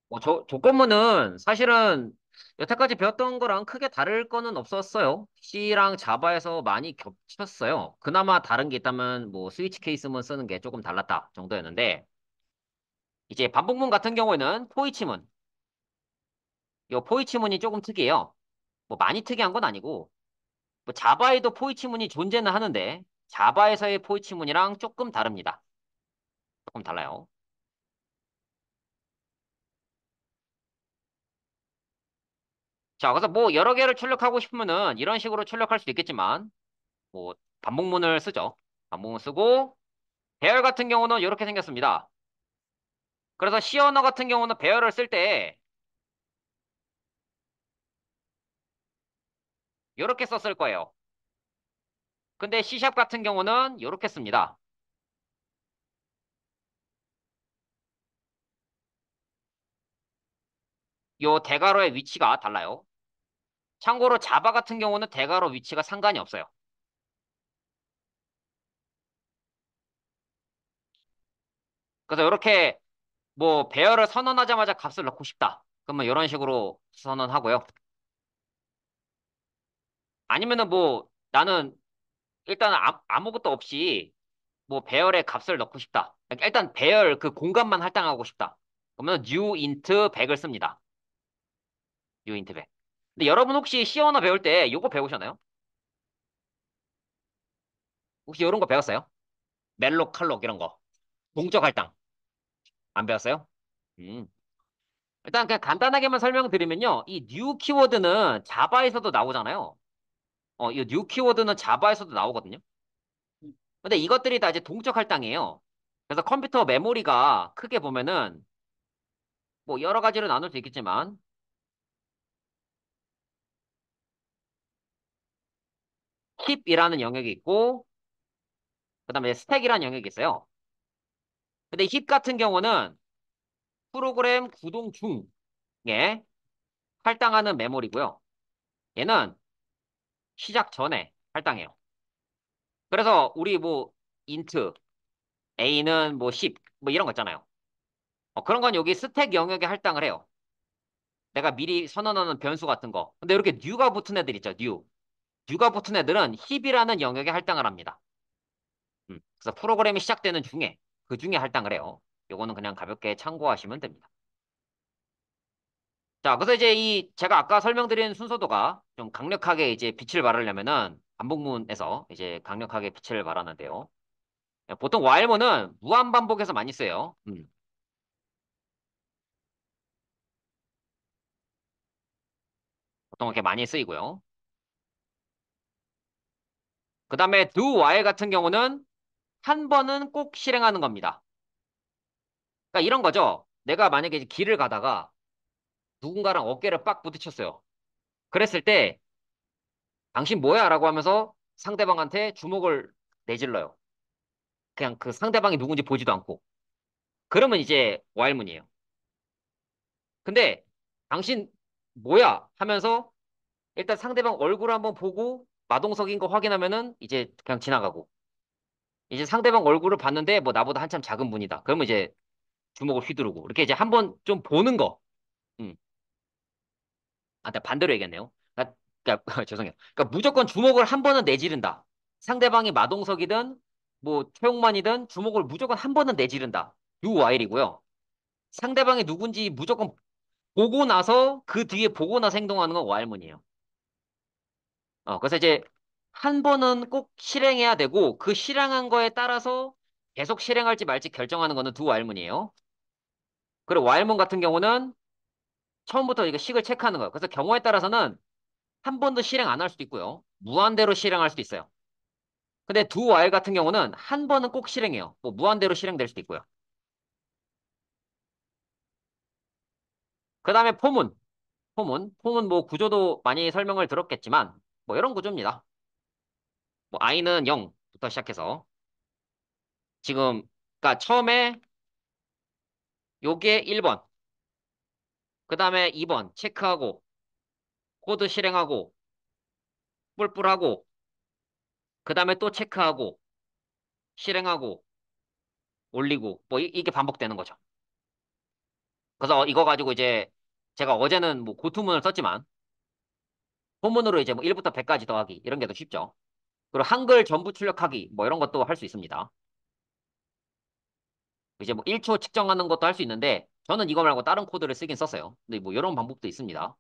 뭐, 조건문은 사실은 여태까지 배웠던 거랑 크게 다를 거는 없었어요. C랑 자바에서 많이 겹쳤어요. 그나마 다른 게 있다면 뭐 스위치 케이스문 쓰는 게 조금 달랐다 정도였는데, 이제 반복문 같은 경우에는 포이치문. 이 포이치문이 조금 특이해요. 뭐 많이 특이한 건 아니고, 뭐 자바에도 포이치문이 존재는 하는데, 자바에서의 포이치문이랑 조금 다릅니다. 조금 달라요. 자, 그래서 뭐 여러 개를 출력하고 싶으면은 이런 식으로 출력할 수도 있겠지만, 뭐 반복문을 쓰죠. 반복문 쓰고, 배열 같은 경우는 이렇게 생겼습니다. 그래서 C 언어 같은 경우는 배열을 쓸 때 이렇게 썼을 거예요. 근데 C샵 같은 경우는 이렇게 씁니다. 요 대괄호의 위치가 달라요. 참고로 자바 같은 경우는 대괄호 위치가 상관이 없어요. 그래서 이렇게 뭐 배열을 선언하자마자 값을 넣고 싶다. 그러면 이런 식으로 선언하고요. 아니면은 뭐 나는 일단 아무것도 없이 뭐 배열의 값을 넣고 싶다. 그러니까 일단 배열 그 공간만 할당하고 싶다. 그러면 new int 100을 씁니다. new int 100. 근데 여러분 혹시 C 언어 배울 때 요거 배우셨나요? 혹시 이런 거 배웠어요? 멜록, 칼록 이런 거. 동적 할당. 안 배웠어요? 음. 일단 그냥 간단하게만 설명드리면요. 이 new 키워드는 자바에서도 나오잖아요. 이 new 키워드는 자바에서도 나오거든요. 근데 이것들이 다 이제 동적 할당이에요. 그래서 컴퓨터 메모리가 크게 보면은 뭐 여러 가지로 나눌 수 있겠지만 힙이라는 영역이 있고 그다음에 스택이라는 영역이 있어요. 근데 힙 같은 경우는 프로그램 구동 중에 할당하는 메모리고요. 얘는 시작 전에 할당해요. 그래서 우리 뭐 인트 A는 뭐 10, 뭐 이런 거 있잖아요. 그런 건 여기 스택 영역에 할당을 해요. 내가 미리 선언하는 변수 같은 거. 근데 이렇게 new가 붙은 애들 있죠, new. new가 붙은 애들은 힙이라는 영역에 할당을 합니다. 그래서 프로그램이 시작되는 중에 그 중에 할당을 해요. 요거는 그냥 가볍게 참고하시면 됩니다. 자, 그래서 이제 이 제가 아까 설명드린 순서도가 좀 강력하게 이제 빛을 발하려면은 반복문에서 이제 강력하게 빛을 발하는데요. 보통 while문은 무한 반복해서 많이 써요. 보통 이렇게 많이 쓰이고요. 그 다음에 do while 같은 경우는 한 번은 꼭 실행하는 겁니다. 그러니까 이런 거죠. 내가 만약에 이제 길을 가다가 누군가랑 어깨를 빡 부딪혔어요. 그랬을 때 당신 뭐야? 라고 하면서 상대방한테 주먹을 내질러요. 그냥 그 상대방이 누군지 보지도 않고. 그러면 이제 while문이에요. 근데 당신 뭐야? 하면서 일단 상대방 얼굴 한번 보고 마동석인 거 확인하면은 이제 그냥 지나가고. 이제 상대방 얼굴을 봤는데 뭐 나보다 한참 작은 분이다. 그러면 이제 주먹을 휘두르고. 이렇게 이제 한번 좀 보는 거. 음. 아, 나 반대로 얘기했네요. 죄송해요. 그러니까 무조건 주먹을 한 번은 내지른다. 상대방이 마동석이든 뭐 최용만이든 주먹을 무조건 한 번은 내지른다. 유 와일이고요. 상대방이 누군지 무조건 보고 나서 그 뒤에 보고 나서 행동하는 건 와일문이에요. 그래서 이제 한 번은 꼭 실행해야 되고 그 실행한 거에 따라서 계속 실행할지 말지 결정하는 거는 두 와일문이에요. 그리고 와일문 같은 경우는 처음부터 이거 식을 체크하는 거예요. 그래서 경우에 따라서는 한 번도 실행 안 할 수도 있고요. 무한대로 실행할 수도 있어요. 근데 두 와일 같은 경우는 한 번은 꼭 실행해요. 뭐 무한대로 실행될 수도 있고요. 그 다음에 포문. 포문 뭐 구조도 많이 설명을 들었겠지만 뭐 이런 구조입니다. 뭐 i는 0부터 시작해서 지금 그러니까 처음에 요게 1번, 그 다음에 2번 체크하고 코드 실행하고 뿔뿔하고 그 다음에 또 체크하고 실행하고 올리고 뭐 이게 반복되는 거죠. 그래서 이거 가지고 이제 제가 어제는 뭐 고투문을 썼지만 포문으로 이제 뭐 1부터 100까지 더하기 이런 게 더 쉽죠. 그리고 한글 전부 출력하기 뭐 이런 것도 할 수 있습니다. 이제 뭐 1초 측정하는 것도 할 수 있는데 저는 이거 말고 다른 코드를 쓰긴 썼어요. 근데 뭐 이런 방법도 있습니다.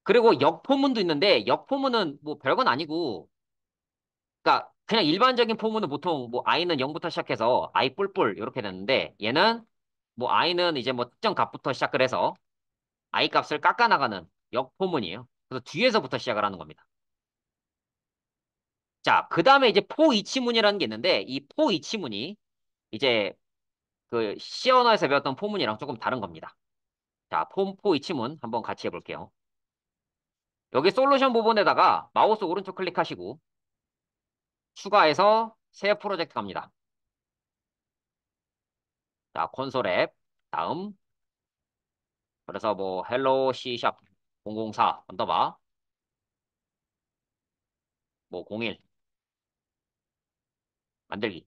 그리고 역포문도 있는데 역포문은 뭐 별건 아니고 그러니까 그냥 일반적인 포문은 보통 뭐 i는 0부터 시작해서 i 뿔뿔 이렇게 되는데 얘는 뭐 i는 이제 뭐 특정 값부터 시작을 해서 i 값을 깎아 나가는 역포문이에요. 그래서 뒤에서부터 시작을 하는 겁니다. 자, 그 다음에 이제 포이치문이라는 게 있는데 이 포이치문이 이제 그 C 언어에서 배웠던 포문이랑 조금 다른 겁니다. 자, 포이치문 한번 같이 해볼게요. 여기 솔루션 부분에다가 마우스 오른쪽 클릭하시고 추가해서 새 프로젝트 갑니다. 자, 콘솔 앱 다음 그래서 뭐 헬로 C 샵 004 언더바 뭐 01 만들기.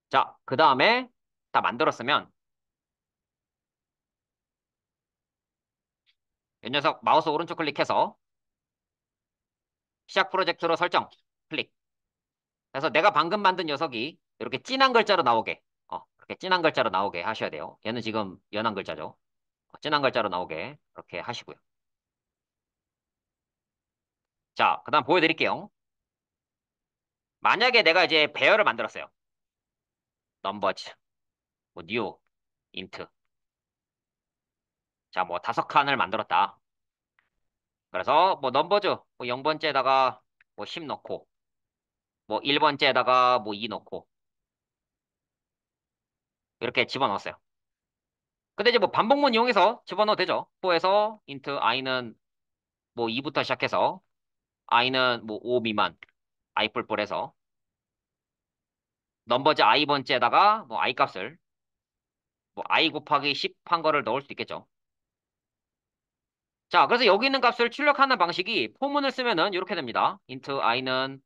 자, 그 다음에 다 만들었으면 이 녀석 마우스 오른쪽 클릭해서 시작 프로젝트로 설정 클릭. 그래서 내가 방금 만든 녀석이 이렇게 진한 글자로 나오게 그렇게 진한 글자로 나오게 하셔야 돼요. 얘는 지금 연한 글자죠. 진한 글자로 나오게 그렇게 하시고요. 자, 그 다음 보여드릴게요. 만약에 내가 이제 배열을 만들었어요. 넘버즈, 뭐 뉴, 인트. 자, 뭐 5칸을 만들었다. 그래서 뭐 넘버즈 뭐 0번째에다가 뭐 10 넣고 뭐 1번째에다가 뭐 2 넣고 이렇게 집어넣었어요. 근데 이제 뭐 반복문 이용해서 집어넣어도 되죠. 4에서 인트 i는 뭐 2부터 시작해서 i는 뭐 5 미만 i 뿔뿔해서 넘버즈 i번째에다가 뭐 i 값을 뭐 i 곱하기 10 한 거를 넣을 수 있겠죠. 자, 그래서 여기 있는 값을 출력하는 방식이 포문을 쓰면은 이렇게 됩니다. int i는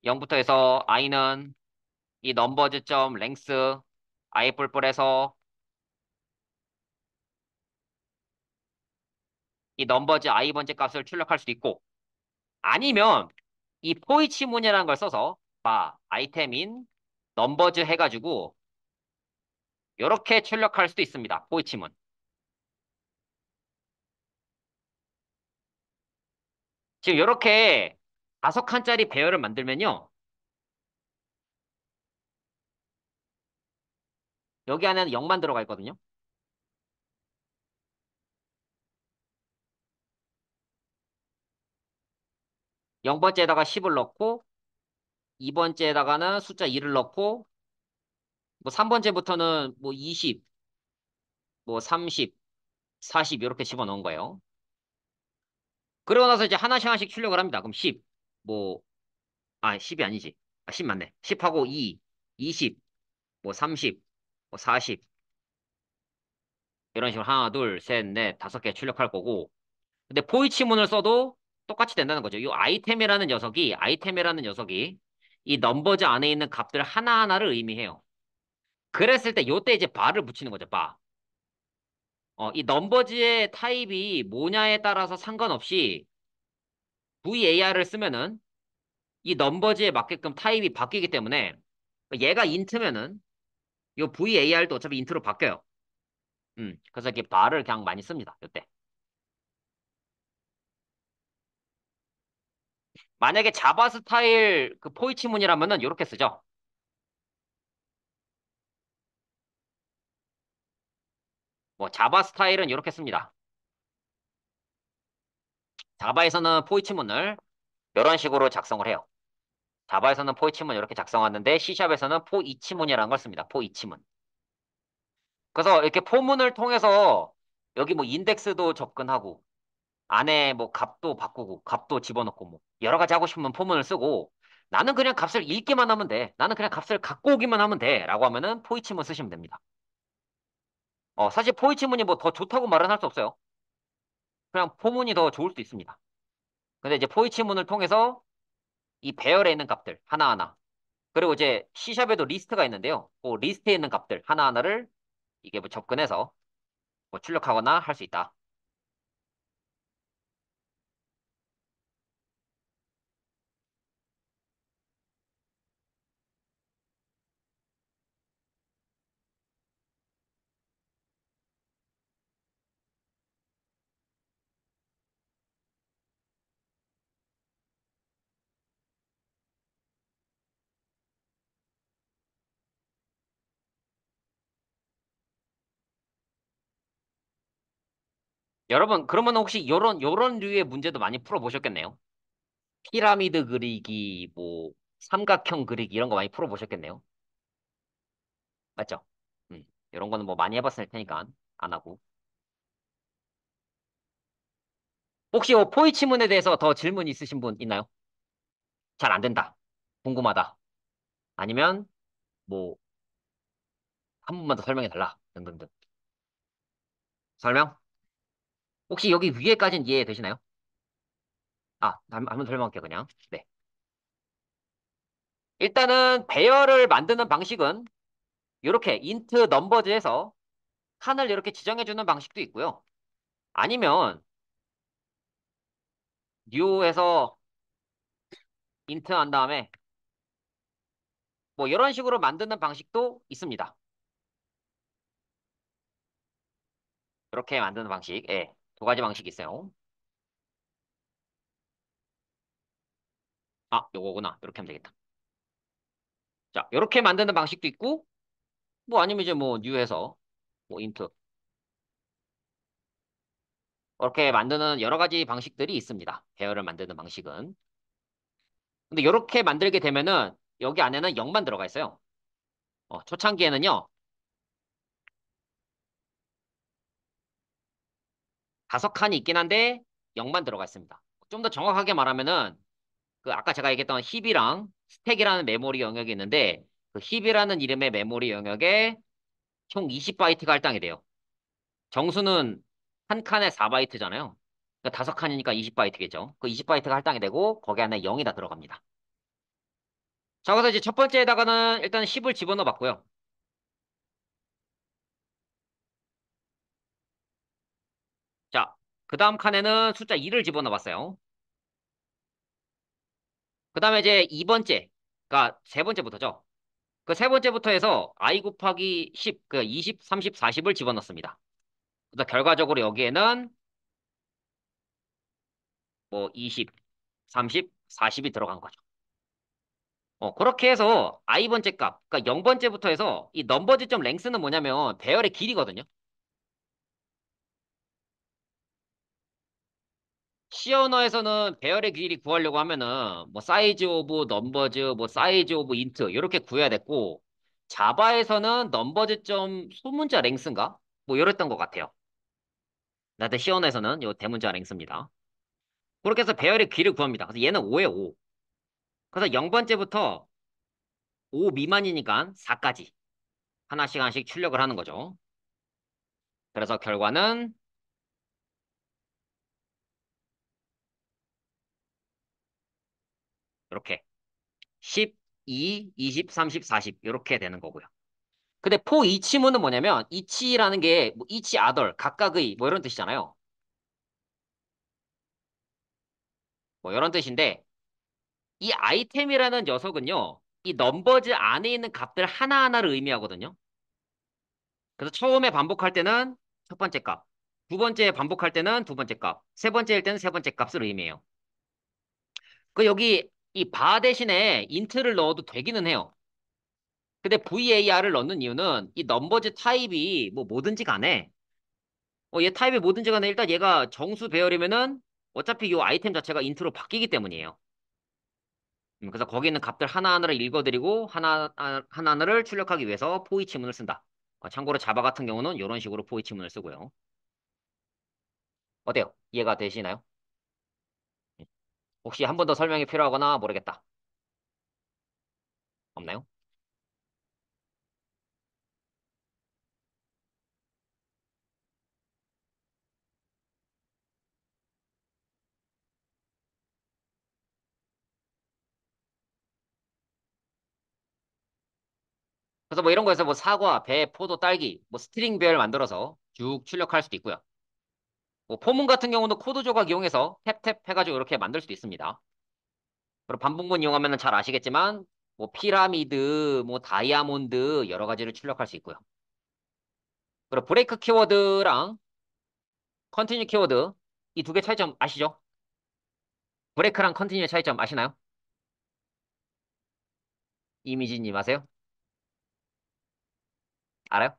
0부터 해서 i는 이 넘버즈 점 랭스 i 뿔뿔해서 이 넘버즈 i번째 값을 출력할 수도 있고 아니면 이 포이치 문이라는 걸 써서 아이템인 넘버즈 해가지고 이렇게 출력할 수도 있습니다. 포이치 문. 지금 이렇게 5칸짜리 배열을 만들면요. 여기 안에는 0만 들어가 있거든요. 0번째에다가 10을 넣고 2번째에다가는 숫자 2를 넣고 뭐 3번째부터는 뭐 20, 뭐 30, 40 이렇게 집어넣은 거예요. 그러고 나서 이제 하나씩 하나씩 출력을 합니다. 그럼 10, 뭐, 10이 아니지. 10 맞네. 10하고 2, 20, 뭐 30, 뭐 40 이런 식으로 하나, 둘, 셋, 넷, 5개 출력할 거고 근데 포이치문을 써도 똑같이 된다는 거죠. 이 아이템이라는 녀석이 이 넘버즈 안에 있는 값들 하나하나를 의미해요. 그랬을 때 요때 이제 바를 붙이는 거죠. 바. 이 넘버즈의 타입이 뭐냐에 따라서 상관없이 VAR을 쓰면은 이 넘버즈에 맞게끔 타입이 바뀌기 때문에 얘가 인트면은 요 VAR도 어차피 인트로 바뀌어요. 그래서 이렇게 바를 그냥 많이 씁니다. 요때. 만약에 자바 스타일 그 포이치문이라면은 요렇게 쓰죠. 뭐 자바 스타일은 요렇게 씁니다. 자바에서는 포이치문을 이런 식으로 작성을 해요. 자바에서는 포이치문 이렇게 작성하는데 C샵에서는 포이치문이라는 걸 씁니다. 포이치문. 그래서 이렇게 포문을 통해서 여기 뭐 인덱스도 접근하고 안에 뭐 값도 바꾸고 값도 집어넣고 뭐 여러 가지 하고 싶으면 포문을 쓰고 나는 그냥 값을 읽기만 하면 돼. 나는 그냥 값을 갖고 오기만 하면 돼. 라고 하면은 포이치문 쓰시면 됩니다. 사실 포이치문이 뭐 더 좋다고 말은 할 수 없어요. 그냥 포문이 더 좋을 수도 있습니다. 근데 이제 포이치문을 통해서 이 배열에 있는 값들 하나하나 그리고 이제 C샵에도 리스트가 있는데요. 그 리스트에 있는 값들 하나하나를 이게 뭐 접근해서 뭐 출력하거나 할 수 있다. 여러분, 그러면 혹시 요런 류의 문제도 많이 풀어보셨겠네요. 피라미드 그리기, 뭐, 삼각형 그리기, 이런 거 많이 풀어보셨겠네요. 맞죠? 이런 거는 뭐 많이 해봤을 테니까, 안 하고. 혹시 포이치문에 대해서 더 질문 있으신 분 있나요? 잘 안 된다. 궁금하다. 아니면, 뭐, 한 번만 더 설명해 달라. 등등등. 설명? 혹시 여기 위에까지는 이해되시나요? 아, 한번 설명할게요, 그냥. 네. 일단은 배열을 만드는 방식은 이렇게 int 넘버즈에서 칸을 이렇게 지정해주는 방식도 있고요. 아니면 new에서 int 한 다음에 뭐 이런 식으로 만드는 방식도 있습니다. 이렇게 만드는 방식, 예, 두 가지 방식이 있어요. 아, 요거구나. 이렇게 하면 되겠다. 자, 이렇게 만드는 방식도 있고, 뭐 아니면 이제 뭐 new에서 뭐 int 이렇게 만드는 여러 가지 방식들이 있습니다. 배열을 만드는 방식은. 근데 이렇게 만들게 되면은 여기 안에는 0만 들어가 있어요. 초창기에는요, 5칸이 있긴 한데 0만 들어가 있습니다. 좀 더 정확하게 말하면은 그 아까 제가 얘기했던 힙이랑 스택이라는 메모리 영역이 있는데 그 힙이라는 이름의 메모리 영역에 총 20바이트가 할당이 돼요. 정수는 한 칸에 4바이트잖아요. 그러니까 5칸이니까 20바이트겠죠. 그 20바이트가 할당이 되고 거기 안에 0이 다 들어갑니다. 자, 그래서 이제 첫 번째에다가는 일단 10을 집어넣어 봤고요. 자, 그 다음 칸에는 숫자 2를 집어넣어 봤어요. 그 다음에 이제 2번째, 그러니까 세 번째부터죠. 그 세 번째부터 해서 i 곱하기 10, 그 20, 30, 40을 집어넣습니다. 그래서 결과적으로 여기에는 뭐 20, 30, 40이 들어간 거죠. 그렇게 해서 i번째 값, 그러니까 0번째부터 해서 이 넘버즈 점 랭스는 뭐냐면 배열의 길이거든요. C 언어에서는 배열의 길이 구하려고 하면은 뭐 사이즈 오브 넘버즈, 뭐 사이즈 오브 인트 이렇게 구해야 됐고 자바에서는 넘버즈 점 소문자 랭스인가? 뭐 이랬던 것 같아요. 나한테 C 언어에서는 요 대문자 랭스입니다. 그렇게 해서 배열의 길을 구합니다. 그래서 얘는 5에 5. 그래서 0번째부터 5 미만이니까 4까지 하나씩 하나씩 출력을 하는 거죠. 그래서 결과는 이렇게 10, 2, 20, 30, 40 이렇게 되는 거고요. 근데 포 이치문은 뭐냐면 이치라는 게뭐 이치 아덜 각각의 뭐 이런 뜻이잖아요. 뭐 이런 뜻인데 이 아이템이라는 녀석은요. 이 넘버즈 안에 있는 값들 하나하나를 의미하거든요. 그래서 처음에 반복할 때는 첫 번째 값, 두 번째 반복할 때는 두 번째 값, 세 번째일 때는 세 번째 값을 의미해요. 그 여기 이 바 대신에 인트를 넣어도 되기는 해요. 근데 var을 넣는 이유는 이 넘버즈 타입이 뭐 뭐든지 간에 얘 타입이 뭐든지 간에 일단 얘가 정수 배열이면은 어차피 이 아이템 자체가 인트로 바뀌기 때문이에요. 그래서 거기 있는 값들 하나하나를 읽어드리고 하나하나를 출력하기 위해서 포이 치문을 쓴다. 참고로 자바 같은 경우는 이런 식으로 포이 치문을 쓰고요. 어때요? 이해가 되시나요? 혹시 한 번 더 설명이 필요하거나 모르겠다. 없나요? 그래서 뭐 이런 거에서 뭐 사과, 배, 포도, 딸기, 뭐 스트링 배열 만들어서 쭉 출력할 수도 있고요. 뭐 포문 같은 경우는 코드 조각 이용해서 탭탭 해가지고 이렇게 만들 수도 있습니다. 그리고 반복문 이용하면 잘 아시겠지만 뭐 피라미드, 뭐 다이아몬드 여러 가지를 출력할 수 있고요. 그리고 브레이크 키워드랑 컨티뉴 키워드 이 두 개 차이점 아시죠? 브레이크랑 컨티뉴 차이점 아시나요? 이미지님 아세요? 알아요?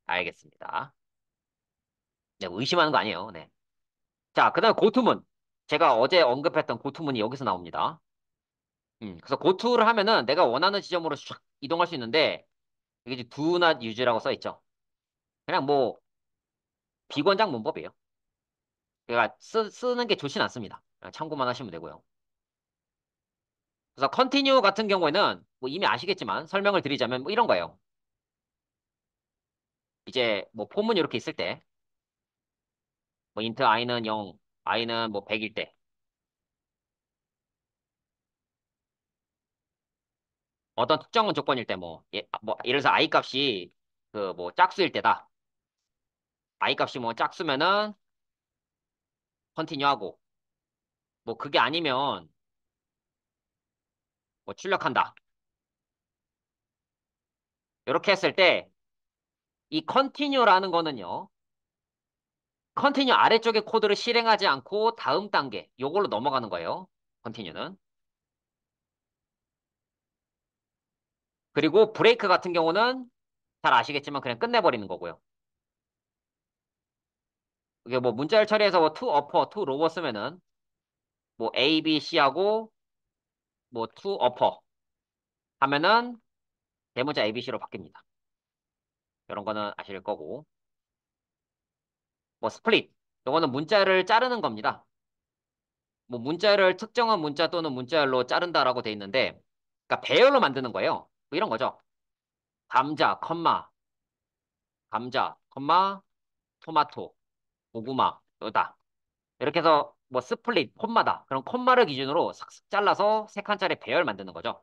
알겠습니다. 네, 뭐 의심하는 거 아니에요. 네. 자, 그다음 고투문. 제가 어제 언급했던 고투문이 여기서 나옵니다. 그래서 고투를 하면은 내가 원하는 지점으로 쫙 이동할 수 있는데 이게 이제 do not use라고 써 있죠. 그냥 뭐 비권장 문법이에요. 그러니까 쓰는 게 좋진 않습니다. 그냥 참고만 하시면 되고요. 그래서 continue 같은 경우에는 뭐 이미 아시겠지만 설명을 드리자면 뭐 이런 거예요. 이제 뭐 포문 이렇게 있을 때 뭐 int i는 0, i는 뭐 100일 때 어떤 특정한 조건일 때 뭐 예를 들어서 i 값이 그 뭐 짝수일 때다. i 값이 뭐 짝수면은 continue 하고 뭐 그게 아니면 뭐 출력한다. 이렇게 했을 때 이 continue라는 거는요. 컨티뉴 아래쪽의 코드를 실행하지 않고 다음 단계 요걸로 넘어가는 거예요. 컨티뉴는. 그리고 브레이크 같은 경우는 잘 아시겠지만 그냥 끝내버리는 거고요. 이게 뭐 문자열 처리해서 뭐 to upper, to lower 쓰면은 뭐 A, B, C하고 뭐 to upper 하면은 대문자 A, B, C로 바뀝니다. 이런 거는 아실 거고. 뭐 스플릿. 요거는 문자를 자르는 겁니다. 뭐 문자를 특정한 문자 또는 문자열로 자른다라고 돼 있는데 그러니까 배열로 만드는 거예요. 뭐 이런 거죠. 감자, 컴마, 감자, 컴마, 토마토, 고구마, 여다. 이렇게 해서 뭐 스플릿, 콤마다. 그럼 콤마를 기준으로 싹싹 잘라서 세 칸짜리 배열 만드는 거죠.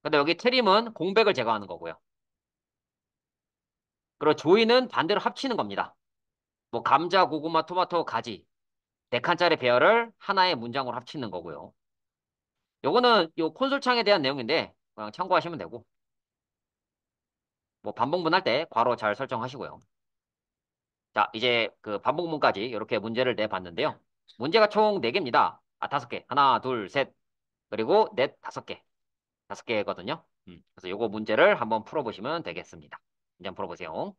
근데 여기 트림은 공백을 제거하는 거고요. 그리고 조이는 반대로 합치는 겁니다. 뭐 감자, 고구마, 토마토, 가지. 네 칸짜리 배열을 하나의 문장으로 합치는 거고요. 요거는 요 콘솔 창에 대한 내용인데 그냥 참고하시면 되고 뭐 반복문 할 때 괄호 잘 설정하시고요. 자, 이제 그 반복문까지 이렇게 문제를 내봤는데요. 문제가 총 4개입니다. 아, 5개. 하나, 둘, 셋. 그리고 넷, 5개. 5개거든요. 그래서 요거 문제를 한번 풀어보시면 되겠습니다. 문제 한번 풀어보세요.